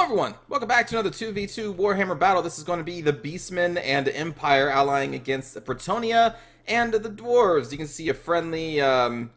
everyone, welcome back to another 2v2 Warhammer battle. This is going to be the Beastmen and Empire allying against Bretonnia and the Dwarves. You can see a friendly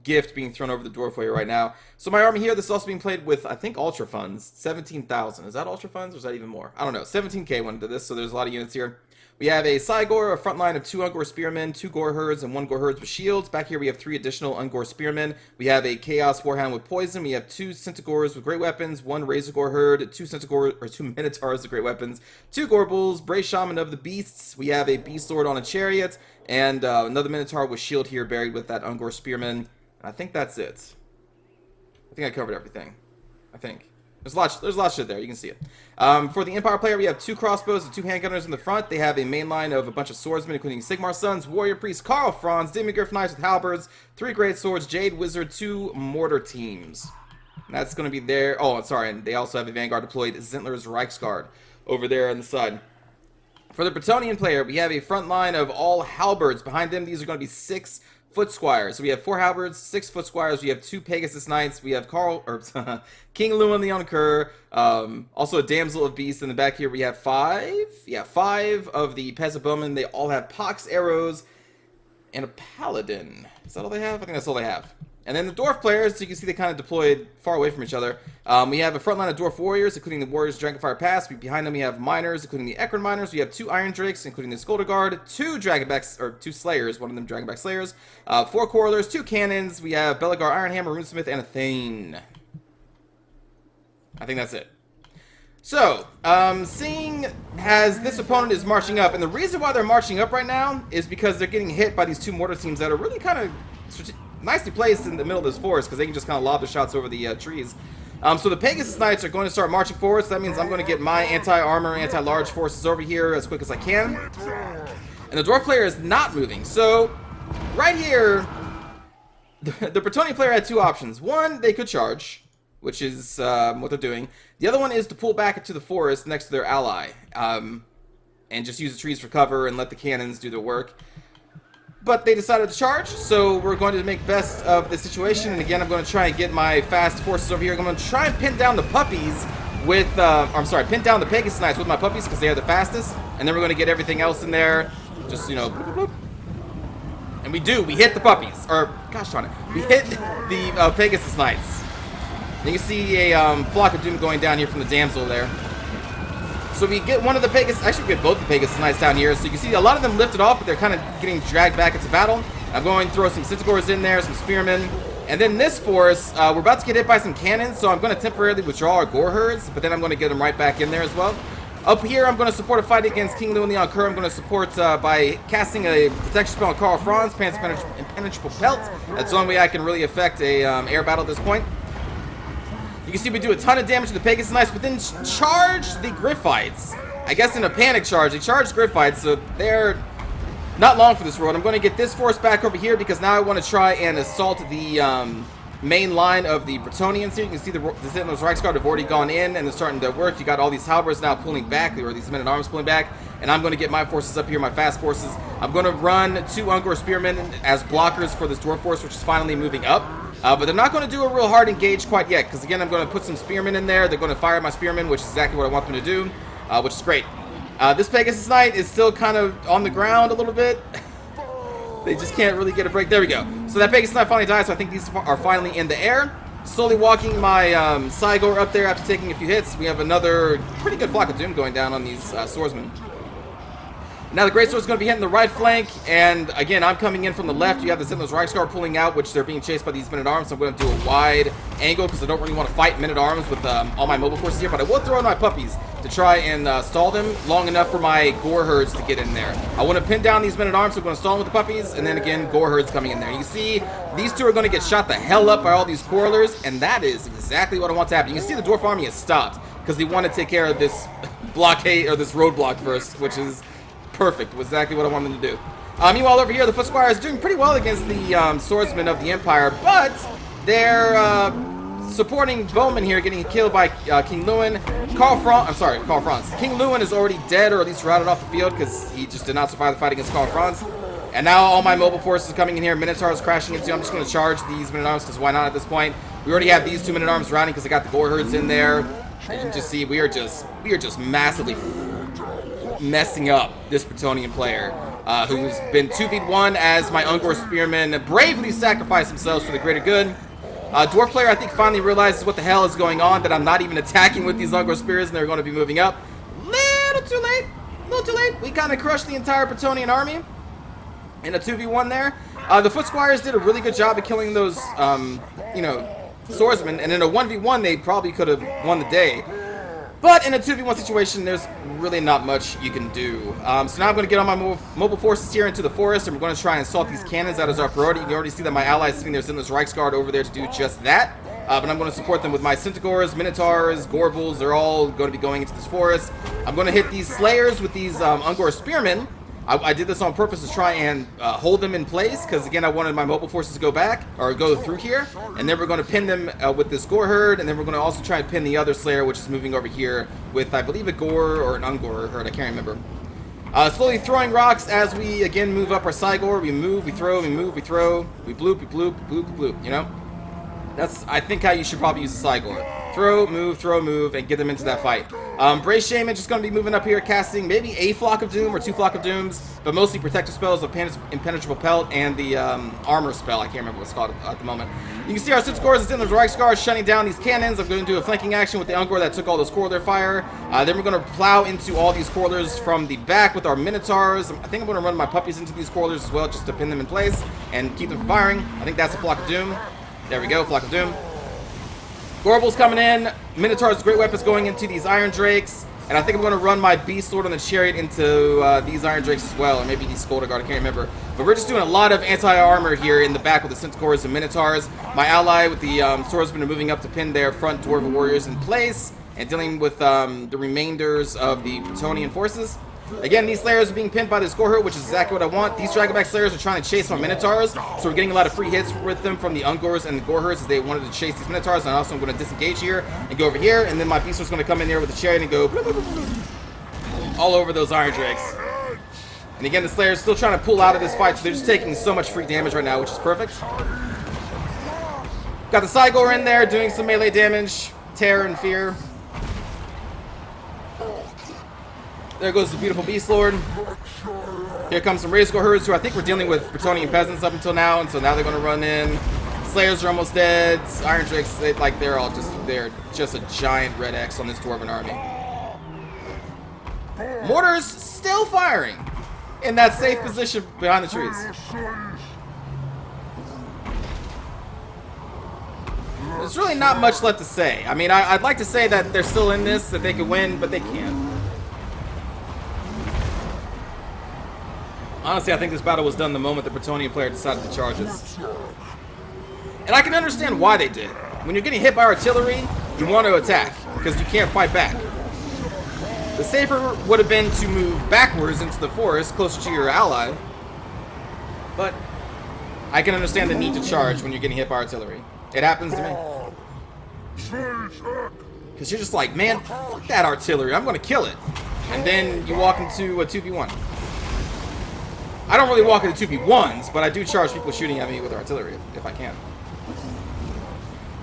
gift being thrown over the Dwarf way right now. So my army here, this is also being played with, I think, Ultra Funds. 17,000. Is that Ultra Funds or is that even more? I don't know. 17k went into this, so there's a lot of units here. We have a Ungor, a front line of 2 Ungor Spearmen, 2 Gore Herds, and 1 Gore Herds with shields. Back here we have 3 additional Ungor Spearmen. We have a Chaos Warhound with poison. We have 2 Centaurs with great weapons, 1 Razor Gore Herd, 2 Minotaurs with great weapons, 2 Gore Bulls, Brave Shaman of the Beasts. We have a Beast Lord on a chariot, and another Minotaur with shield here buried with that Ungor Spearman. And I think that's it. I think I covered everything. I think. There's a lot of shit there. You can see it. For the Empire player, we have 2 crossbows and 2 handgunners in the front. They have a main line of a bunch of swordsmen, including Sigmar's Sons, Warrior Priest, Karl Franz, Demigryph Knights with halberds, 3 great swords, Jade Wizard, 2 mortar teams. And that's going to be there. Oh, sorry. And they also have a Vanguard deployed, Zintler's Reichsguard, over there on the side. For the Bretonnian player, we have a front line of all halberds. Behind them, these are going to be 6 Foot Squires. So we have 4 halberds, 6 Foot Squires. We have 2 Pegasus Knights. We have King Lewin the Ungor. Also a Damsel of Beasts in the back here. We have 5. Yeah, 5 of the Peasant Bowmen. They all have pox arrows and a Paladin. Is that all they have? I think that's all they have. And then the Dwarf players, so you can see they kind of deployed far away from each other. We have a front line of Dwarf Warriors, including the Warriors Dragonfire Pass. Behind them we have Miners, including the Ekron Miners. We have 2 Iron Drakes, including the Skulder Guard, 2 Dragonbacks, or 2 Slayers, one of them Dragonback Slayers, 4 Quarrelers, 2 Cannons. We have Belagar Ironhammer, Runesmith, and a Thane. I think that's it. So, seeing as this opponent is marching up, and the reason why they're marching up right now is because they're getting hit by these 2 mortar teams that are really kind of nicely placed in the middle of this forest, because they can just kind of lob their shots over the trees. So the Pegasus Knights are going to start marching forward, so that means I'm going to get my anti-armor, anti-large forces over here as quick as I can. And the Dwarf player is not moving. So, right here, the Bretonnian player had 2 options. One, they could charge, which is what they're doing. The other one is to pull back into the forest next to their ally, and just use the trees for cover and let the cannons do their work. But they decided to charge, so we're going to make best of the situation. And again, I'm going to try and get my fast forces over here. I'm going to try and pin down the puppies with, pin down the Pegasus Knights with my puppies because they are the fastest. And then we're going to get everything else in there. Just, you know, bloop, bloop. And we hit the puppies. Or, gosh darn it, we hit the Pegasus Knights. And you can see a flock of doom going down here from the damsel there. So we get one of the Pegasus, actually we get both the Pegasus Knights down here. So you can see a lot of them lifted off, but they're kind of getting dragged back into battle. I'm going to throw some Centaurs in there, some Spearmen. And then this force, we're about to get hit by some cannons, so I'm going to temporarily withdraw our Gore Herds, but then I'm going to get them right back in there as well. Up here, I'm going to support a fight against King Lewin the Ungor. I'm going to support by casting a protection spell on Karl Franz, Impenetrable Pelt. That's the only way I can really affect a air battle at this point. You can see we do a ton of damage to the Pegasus Knights, but then charge the Griffites. I guess in a panic charge, they charged Griffites, so they're not long for this road. I'm going to get this force back over here because now I want to try and assault the main line of the Bretonnians here. You can see the Zintler's Reichsguard have already gone in and they're starting to work. You got all these halberds now pulling back, or these men-at-arms pulling back, and I'm going to get my forces up here, my fast forces. I'm going to run 2 Ungor Spearmen as blockers for this Dwarf force, which is finally moving up. But they're not going to do a real hard engage quite yet, because again, I'm going to put some Spearmen in there. They're going to fire at my Spearmen, which is exactly what I want them to do, which is great. This Pegasus Knight is still kind of on the ground a little bit. They just can't really get a break. There we go. So that Pegasus Knight finally died, so I think these are finally in the air. Slowly walking my Ungor up there after taking a few hits. We have another pretty good flock of doom going down on these swordsmen. Now the Great Sword is going to be hitting the right flank, and again, I'm coming in from the left. You have the Zintler's Reichsguard pulling out, which they're being chased by these men-at-arms, so I'm going to do a wide angle because I don't really want to fight men-at-arms with all my mobile forces here, but I will throw in my puppies to try and stall them long enough for my Gore Herds to get in there. I want to pin down these men-at-arms, so I'm going to stall them with the puppies, and then again, Gore Herds coming in there. You see, these 2 are going to get shot the hell up by all these Quarrelers, and that is exactly what I want to happen. You can see the Dwarf army has stopped because they want to take care of this blockade, or this roadblock first, which is perfect. Was exactly what I wanted them to do. Meanwhile, over here, the Foot Squire is doing pretty well against the swordsmen of the Empire, but they're supporting bowmen here, getting killed by King Lewin. Karl Franz. King Lewin is already dead, or at least routed off the field, because he just did not survive the fight against Karl Franz. And now all my mobile forces are coming in here. Minotaurs crashing into. I'm just going to charge these men-at-arms, because why not at this point? We already have these 2 men-at-arms routing, because I got the Gore Herds in there. As you can just see, we are just massively messing up this Bretonnian player, who's been 2v1 as my Ungor spearmen bravely sacrifice themselves for the greater good. Dwarf player, I think, finally realizes what the hell is going on, that I'm not even attacking with these Ungor spears, and they're going to be moving up. Little too late. We kind of crushed the entire Bretonnian army in a 2v1 there. The Foot Squires did a really good job of killing those, you know, swordsmen, and in a 1v1 they probably could have won the day. But in a 2v1 situation, there's really not much you can do. So now I'm going to get on my mobile forces here into the forest, and we're going to try and assault these cannons. That is our priority. You can already see that my ally is sitting there, Zinla's Reichsguard over there to do just that. But I'm going to support them with my Centaurs, Minotaurs, Gorbals. They're all going to be going into this forest. I'm going to hit these Slayers with these Ungor Spearmen. I did this on purpose to try and hold them in place, because again I wanted my mobile forces to go back, or go through here, and then we're going to pin them with this Gore herd, and then we're going to also try and pin the other Slayer, which is moving over here with, I believe, a Gore or an Ungor herd, I can't remember. Slowly throwing rocks as we again move up our Cygor. We move, we throw, we move, we throw, we bloop, we bloop, bloop, bloop, you know? That's, I think, how you should probably use the Cygor. Throw, move, and get them into that fight. Brace Shaman just going to be moving up here, casting maybe a Flock of Doom or 2 Flock of Dooms, but mostly protective spells of Impenetrable Pelt and the armor spell. I can't remember what it's called at the moment. You can see our Centaurs in the Reichsguard shutting down these cannons. I'm going to do a flanking action with the Ungor that took all those Corridor fire. Then we're going to plow into all these Corridors from the back with our Minotaurs. I think I'm going to run my puppies into these Corridors as well, just to pin them in place and keep them from firing. I think that's a Flock of Doom. There we go, Flock of Doom. Gorbals coming in. Minotaur's great weapons going into these Iron Drakes. And I think I'm going to run my Beast Lord on the Chariot into these Iron Drakes as well. Or maybe these Skolder Guard, I can't remember. But we're just doing a lot of anti-armor here in the back with the Centaurs and Minotaurs. My ally with the swordsmen are moving up to pin their front Dwarven warriors in place, and dealing with the remainders of the Bretonnian forces. Again, these Slayers are being pinned by this Gore herd, which is exactly what I want. These Dragonback Slayers are trying to chase my Minotaurs, so we're getting a lot of free hits with them from the Ungors and the Gore herds as they wanted to chase these Minotaurs. And also I'm going to disengage here and go over here, and then my Beast Lord's going to come in here with the Chariot and go all over those Iron Drakes. And again, the Slayer's still trying to pull out of this fight, so they're just taking so much free damage right now, which is perfect. Got the Cygor in there doing some melee damage, terror and fear. There goes the beautiful Beast Lord. Here comes some Razor herds, who I think we're dealing with Bretonnian peasants up until now, and so now they're going to run in. Slayers are almost dead. Iron Drakes, they're just a giant red X on this Dwarven army. Mortars still firing in that safe position behind the trees. There's really not much left to say. I mean, I'd like to say that they're still in this, that they could win, but they can't. Honestly, I think this battle was done the moment the Bretonnian player decided to charge us. And I can understand why they did. When you're getting hit by artillery, you want to attack, because you can't fight back. The safer would have been to move backwards into the forest, closer to your ally. But I can understand the need to charge when you're getting hit by artillery. It happens to me. Because you're just like, man, fuck that artillery, I'm going to kill it. And then you walk into a 2v1. I don't really walk into 2v1s, but I do charge people shooting at me with artillery if I can.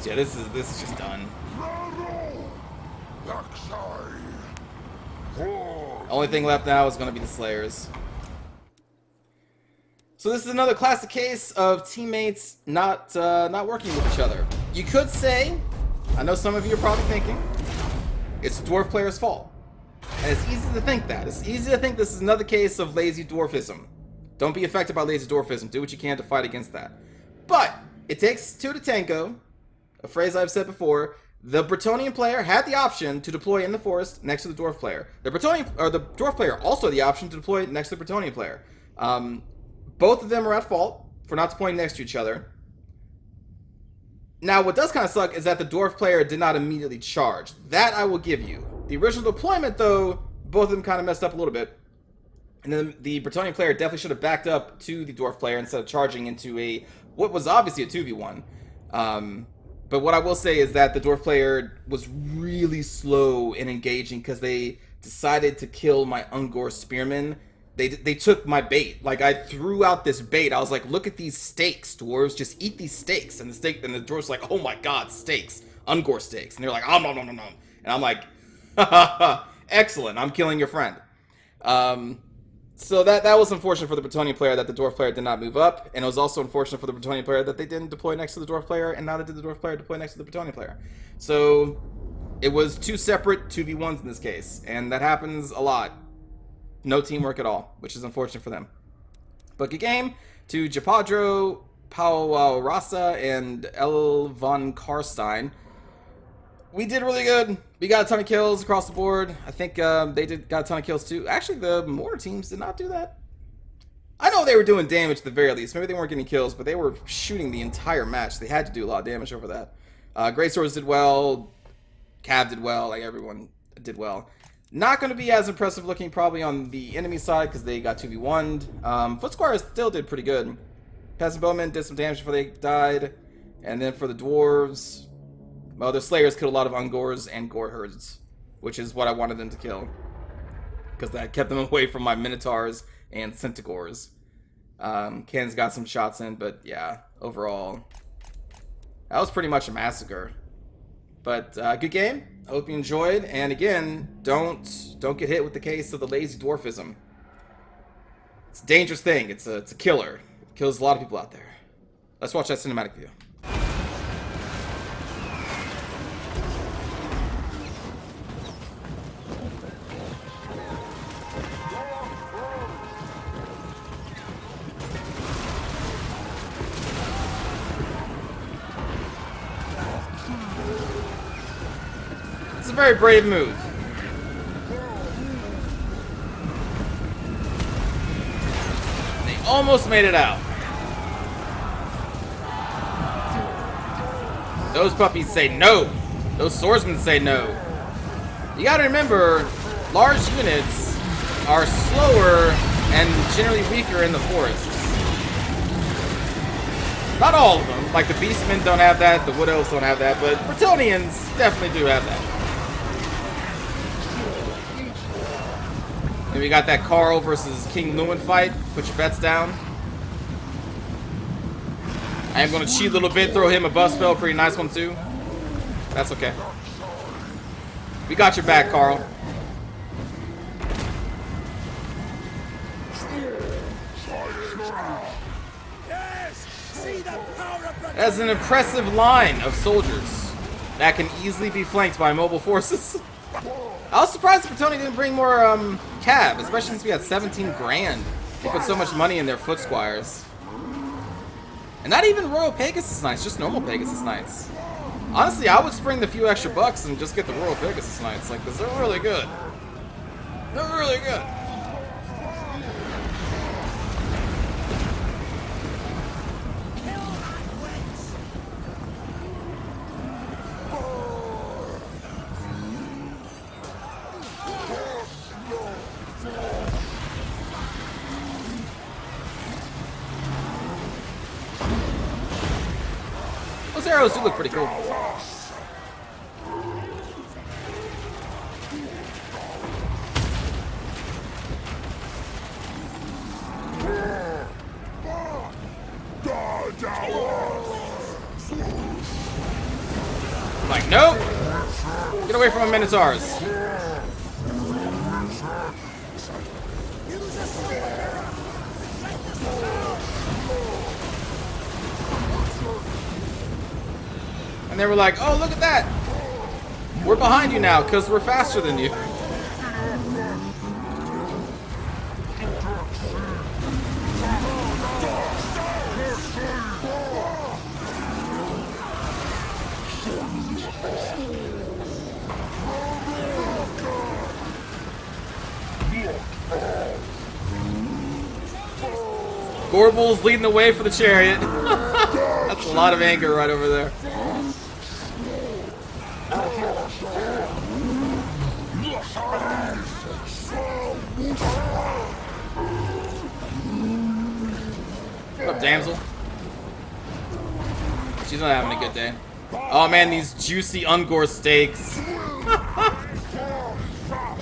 So yeah, this is just done. Only thing left now is going to be the Slayers. So this is another classic case of teammates not working with each other. You could say, I know some of you are probably thinking, it's the Dwarf player's fault. And it's easy to think that. It's easy to think this is another case of lazy dwarfism. Don't be affected by lazy dwarfism. Do what you can to fight against that. But it takes two to tango, a phrase I've said before. The Bretonnian player had the option to deploy in the forest next to the Dwarf player. The Dwarf player also had the option to deploy next to the Bretonnian player. Both of them are at fault for not deploying next to each other. Now, what does kind of suck is that the Dwarf player did not immediately charge. That I will give you. The original deployment, though, both of them kind of messed up a little bit. And then the Bretonnian player definitely should have backed up to the Dwarf player instead of charging into what was obviously a 2v1. But what I will say is that the Dwarf player was really slow in engaging because they decided to kill my Ungor spearmen. They took my bait. Like, I threw out this bait. I was like, look at these steaks, dwarves. Just eat these steaks. And the dwarves like, oh my god, steaks. Ungor steaks. And they're like, oh, no. And And I'm like, excellent, I'm killing your friend. So that was unfortunate for the Bretonnian player that the Dwarf player did not move up, and it was also unfortunate for the Bretonnian player that they didn't deploy next to the Dwarf player, and neither did the Dwarf player deploy next to the Bretonnian player. So it was two separate 2v1s in this case, and that happens a lot. No teamwork at all, which is unfortunate for them. But good game to Japadro, Pau Rasa, and El von Karstein. We did really good. We got a ton of kills across the board. I think they got a ton of kills too. Actually, the mortar teams did not do that. I know they were doing damage at the very least. Maybe they weren't getting kills, but they were shooting the entire match. They had to do a lot of damage over that. Great Swords did well. Cav did well. Like, everyone did well. Not going to be as impressive looking probably on the enemy side because they got 2v1'd. Foot Squires still did pretty good. Peasant Bowmen did some damage before they died. And then for the Dwarves, well, their Slayers killed a lot of Ungors and Gore Herds, which is what I wanted them to kill. Because that kept them away from my Minotaurs and Centaurs. Ken's got some shots in, but yeah, overall, that was pretty much a massacre. But good game. Hope you enjoyed. And again, don't get hit with the case of the lazy dwarfism. It's a dangerous thing. It's a killer. It kills a lot of people out there. Let's watch that cinematic view. It's a very brave move. They almost made it out. Those puppies say no. Those swordsmen say no. You gotta remember, large units are slower and generally weaker in the forests. Not all of them. Like the Beastmen don't have that, the Wood Elves don't have that, but Bretonnians definitely do have that. And we got that Carl versus King Lewin fight. Put your bets down. I am going to cheat a little bit, throw him a buff spell. Pretty nice one, too. That's okay. We got your back, Carl. That's an impressive line of soldiers that can easily be flanked by mobile forces. I was surprised the Bretonnian didn't bring more cav, especially since we had 17 grand. They put so much money in their Foot Squires. And not even Royal Pegasus Knights, just normal Pegasus Knights. Honestly, I would spring the few extra bucks and just get the Royal Pegasus Knights, like, because they're really good. They're really good. Those arrows do look pretty cool. Like, nope! Get away from my Minotaurs. And they were like, oh, look at that! We're behind you now, because we're faster than you. Gorbul's leading the way for the chariot. That's a lot of anger right over there. What up, damsel? She's not having a good day. Oh man, these juicy Ungor steaks.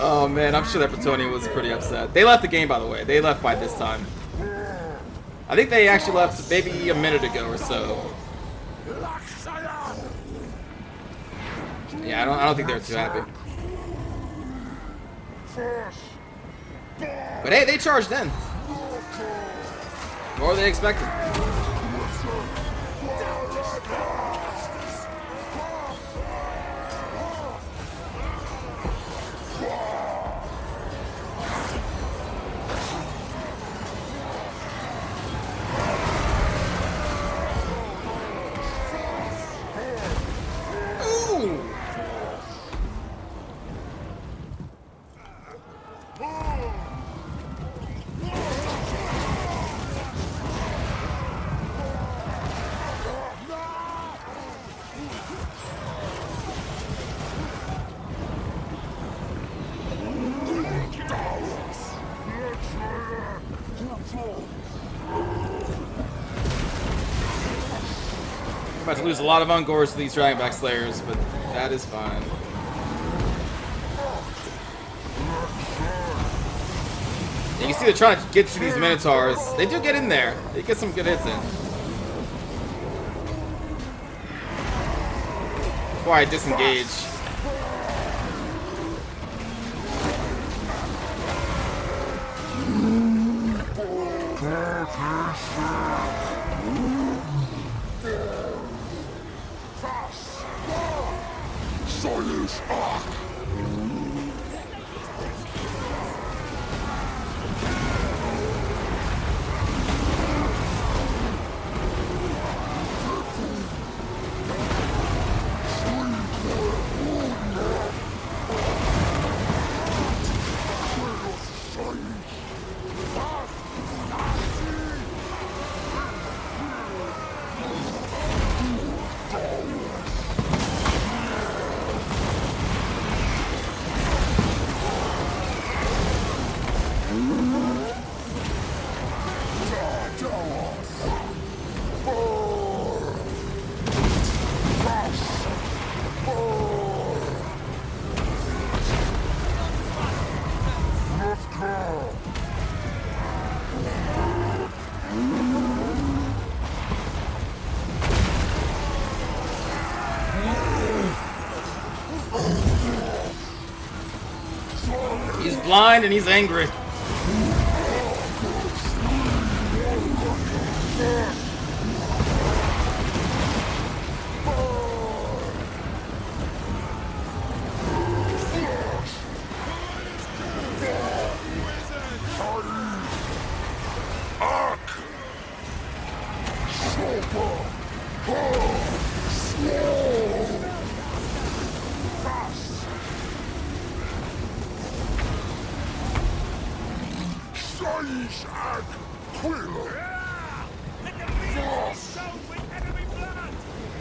Oh man, I'm sure that Bretonnian was pretty upset. They left the game, by the way. They left by this time. I think they actually left maybe a minute ago or so. Yeah, I don't think they were too happy. But hey, they charged in. More than they expected. We're about to lose a lot of Ungors to these Dragonback Slayers, but that is fine. And you see they're trying to get to these Minotaurs. They do get in there. They get some good hits in. Before I disengage. He's blind and he's angry.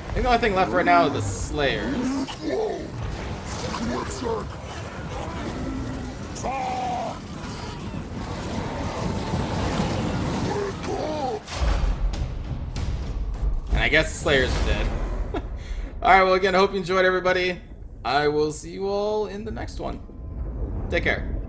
I think the only thing left right now are the Slayers. And I guess the Slayers are dead. Alright, well again, I hope you enjoyed, everybody. I will see you all in the next one. Take care.